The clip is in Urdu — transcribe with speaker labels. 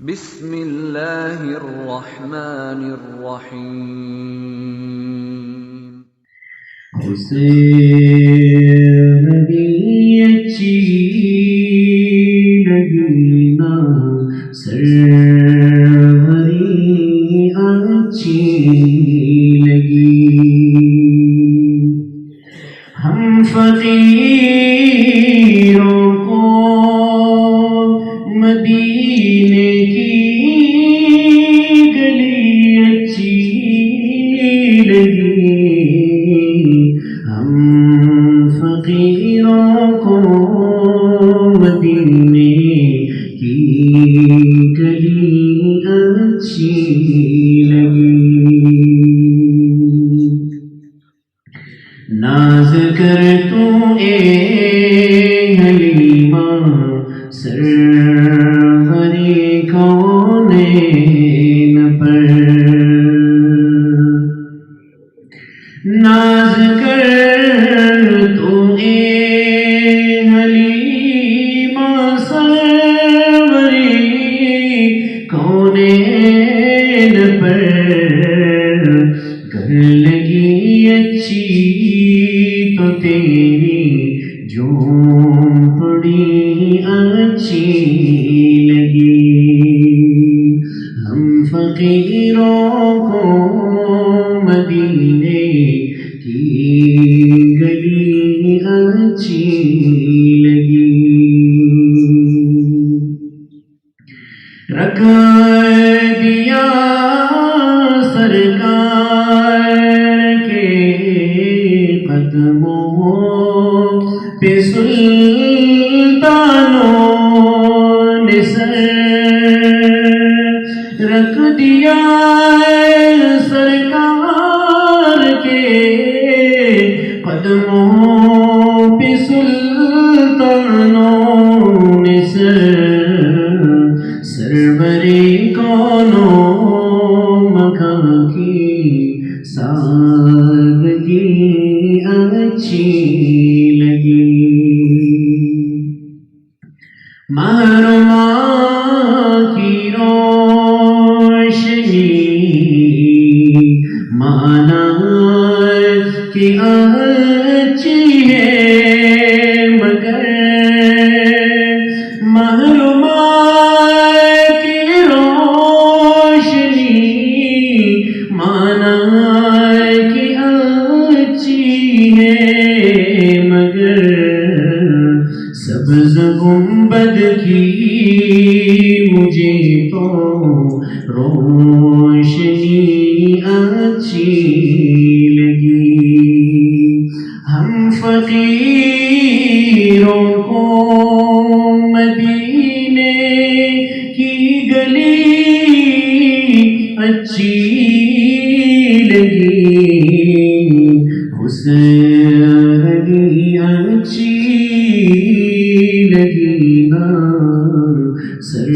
Speaker 1: بسم اللہ الرحمن الرحیم۔
Speaker 2: حسین بھی اچھی لگی نا، سروری اچھی لگی، ہم فقیروں کو مدینے کی گلی اچھی لگی، ہم فقیروں کو مدینے کی گلی اچھی لگی، ناز کر تو اے حلیمہ سرورِ کونین پر، ناز کر تو اے حلیمہ سرورِ کونین پر، گر لگی اچھی تو تیری جھونپڑی اچھی لگی، ہم فقیروں کو مدینے کی گلی اچھی لگی، رکھ دیا سرکار کے قدموں پہ سلطانوں نے سر، رکھ دیا سرکار کے قدموں پہ سلطانوں نے سر، سرورِ کونوں مکان کی سادگی اچھی لگی، محرماں کی روشنی مانا کہ اچھی ہے، مگر محرماں کی روشنی مانا کہ اچھی ہے، مگر سبز گنبد کی مجھے تو روشنی اچھی لگی، ہم فقیروں کو مدینے کی گلی اچھی لگی، حسین اچھی لگی نا، سر